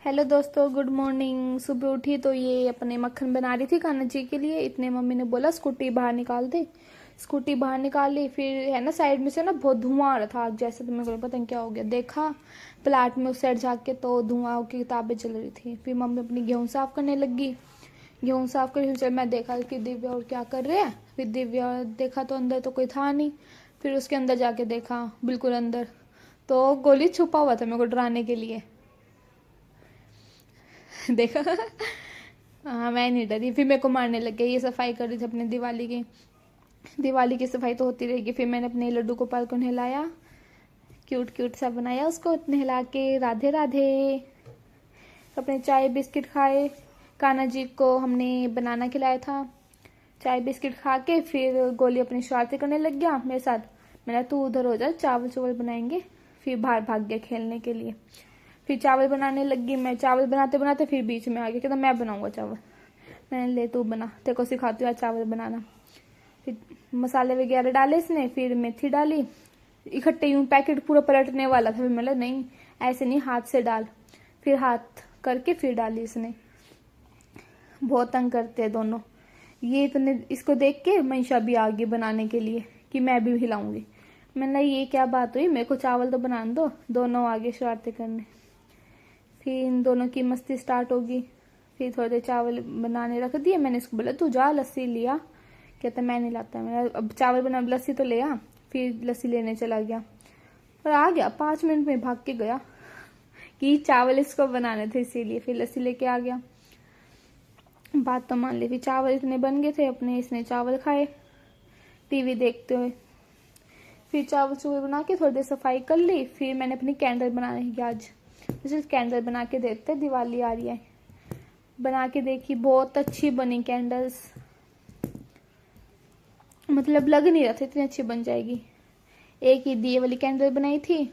Hello दोस्तों, good morning. सुबह उठी तो ये अपने मक्खन बना रही थी कान्हा जी के लिए। इतने मम्मी ने बोला स्कूटी बाहर निकाल दे। स्कूटी बाहर निकाली, फिर है ना साइड में से ना बहुत धुआं आ रहा था आग जैसे। तो मेरे को पता नहीं क्या हो गया। देखा प्लाट में उस साइड जाके तो धुआं की किताबें चल रही थी। फिर मम्मी अपनी गेहूँ साफ करने लगी। गेहूँ साफ कर फिर मैं देखा कि दिव्या और क्या कर रहे हैं। फिर दिव्या देखा तो अंदर तो कोई था नहीं। फिर उसके अंदर जाके देखा, बिल्कुल अंदर तो गोली छुपा हुआ था मेरे को डराने के लिए। देखा। हाँ, मैं नहीं डरी। फिर मेरे को मारने लग गया। ये सफाई कर रही थी अपने दिवाली की सफाई तो होती रहेगी। फिर मैंने अपने लड्डू गोपाल को नहलाया, क्यूट क्यूट सा बनाया उसको नहला के। राधे राधे। अपने चाय बिस्किट खाए। कान्हा जी को हमने बनाना खिलाया था। चाय बिस्किट खा के फिर गोली अपनी शरारती करने लग गया मेरे साथ। मैंने तू उधर हो जा, चावल चावल बनाएंगे। फिर बाहर भाग गया खेलने के लिए। फिर चावल बनाने लगी मैं। चावल बनाते बनाते फिर बीच में आ गया, कहता मैं बनाऊंगा चावल। मैंने ले तू बना, तेरे को सिखाती हूँ आज चावल बनाना। फिर मसाले वगैरह डाले इसने, फिर मेथी डाली। इकट्ठे यूं पैकेट पूरा पलटने वाला था। फिर मतलब नहीं, ऐसे नहीं, हाथ से डाल। फिर हाथ करके फिर डाली इसने। बहुत तंग करते हैं दोनों ये। इतने इसको देख के मंशा भी आ गई बनाने के लिए कि मैं भी हिलाऊंगी। मैंने ये क्या बात हुई, मेरे को चावल तो बना दो। दोनों आगे शरारतें करने। फिर इन दोनों की मस्ती स्टार्ट होगी। फिर थोड़े देर चावल बनाने रख दिए। मैंने इसको बोला तू जा लस्सी लिया। कहता मैं नहीं लाता। मैंने अब चावल बना, लस्सी तो ले आ। फिर लस्सी लेने चला गया और आ गया 5 मिनट में भाग के गया कि चावल इसको बनाने थे इसीलिए। फिर लस्सी लेके आ गया। बात तो मान ली। फिर चावल इतने बन गए थे अपने, इसने चावल खाए टीवी देखते हुए। फिर चावल चूवल बना के थोड़ी देर सफाई कर ली। फिर मैंने अपनी कैंडल बनाने की आज जैसे कैंडल बना के देखते, दिवाली आ रही है। बना के देखी, बहुत अच्छी बनी कैंडल्स। मतलब लग नहीं रहा था इतनी अच्छी बन जाएगी। एक ही दिए वाली कैंडल बनाई थी,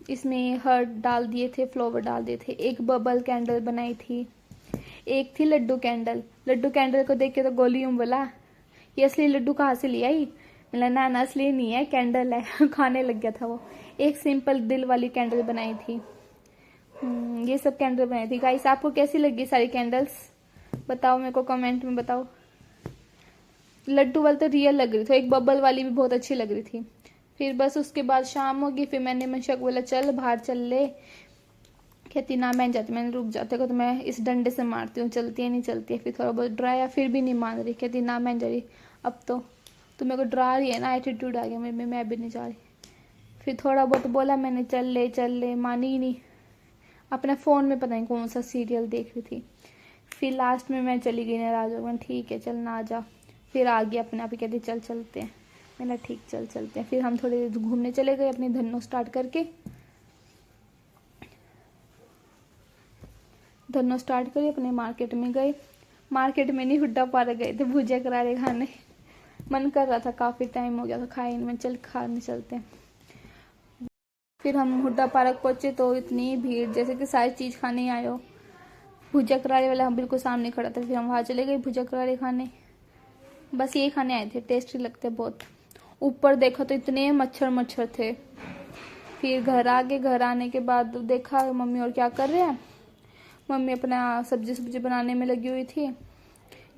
इसमें हर्ट डाल दिए थे, फ्लावर डाल दिए थे। एक बबल कैंडल बनाई थी। एक थी लड्डू कैंडल। लड्डू कैंडल को देख के तो गोली यूं बोला ये असली लड्डू कहाँ से लिया आई। मतलब ना असली नहीं है, कैंडल है। खाने लग गया था वो। एक सिंपल दिल वाली कैंडल बनाई थी। ये सब कैंडल बनाई थी। गाइस आपको कैसी लगी सारी कैंडल्स, बताओ मेरे को कमेंट में बताओ। लड्डू वाली तो रियल लग रही थी, एक बबल वाली भी बहुत अच्छी लग रही थी। फिर बस उसके बाद शाम होगी। फिर मैंने मंशा को बोला चल बाहर चल ले। कहती ना मैं जाती। मैंने रुक जाते को तो मैं इस डंडे से मारती हूँ, चलती है नहीं चलती है। फिर थोड़ा बहुत डराया, फिर भी नहीं मान रही। कहती ना मैं जा रही। अब तो मेरे को डरा रही है ना, एटीट्यूड आ गया मेरे में, मैं भी नहीं जा रही। फिर थोड़ा बहुत बोला मैंने चल ले, मानी ही नहीं। अपने फ़ोन में पता नहीं कौन सा सीरियल देख रही थी। फिर लास्ट में मैं चली गई नाराज हो गई। ठीक है चल ना आ जा। फिर आ गई अपने आप ही, कहती चल चलते हैं। मैंने ठीक चल चलते हैं। फिर हम थोड़ी घूमने चले गए अपनी धन्नो स्टार्ट करके। धन्नो स्टार्ट करी अपने मार्केट में गए। मार्केट में नहीं, हुड्डा पार्क गए थे भुजिया करारे खाने। मन कर रहा था, काफ़ी टाइम हो गया था खाए नहीं। मैं चल खाने चलते हैं। फिर हम हुड्डा पार्क पहुंचे तो इतनी भीड़ जैसे कि सारी चीज़ खाने ही आए हो। भुजिया करारे वाला हम बिल्कुल सामने खड़ा था। फिर हम वहाँ चले गए भुजिया करारे खाने। बस ये खाने आए थे, टेस्टी लगते बहुत। ऊपर देखा तो इतने मच्छर थे। फिर घर आ गए। घर आने के बाद देखा मम्मी और क्या कर रहे हैं। मम्मी अपना सब्जी बनाने में लगी हुई थी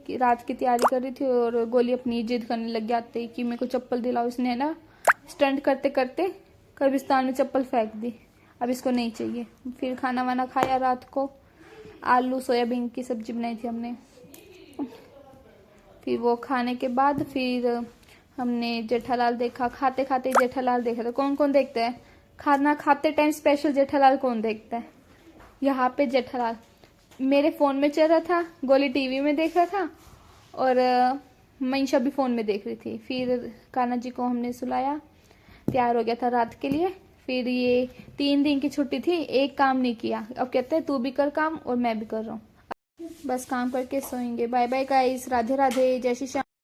कि रात की तैयारी कर रही थी। और गोली अपनी जिद करने लग जाती कि मेरे को चप्पल दिलाओ। इसने ना स्टंट करते करते कब्रिस्तान में चप्पल फेंक दी। अब इसको नहीं चाहिए। फिर खाना वाना खाया रात को। आलू सोयाबीन की सब्जी बनाई थी हमने। फिर वो खाने के बाद फिर हमने जेठालाल देखा। खाते खाते जेठालाल देखा। तो कौन कौन देखता है खाना खाते टाइम स्पेशल जेठालाल कौन देखता है। यहाँ पे जेठालाल मेरे फ़ोन में चल रहा था, गोली टीवी में देख रहा था और मंशा भी फ़ोन में देख रही थी। फिर कान्हा जी को हमने सुलाया, तैयार हो गया था रात के लिए। फिर ये 3 दिन की छुट्टी थी, एक काम नहीं किया। अब कहते हैं तू भी कर काम और मैं भी कर रहा हूँ। बस काम करके सोएंगे। Bye bye guys, Radhe Radhe, जय श्री श्याम।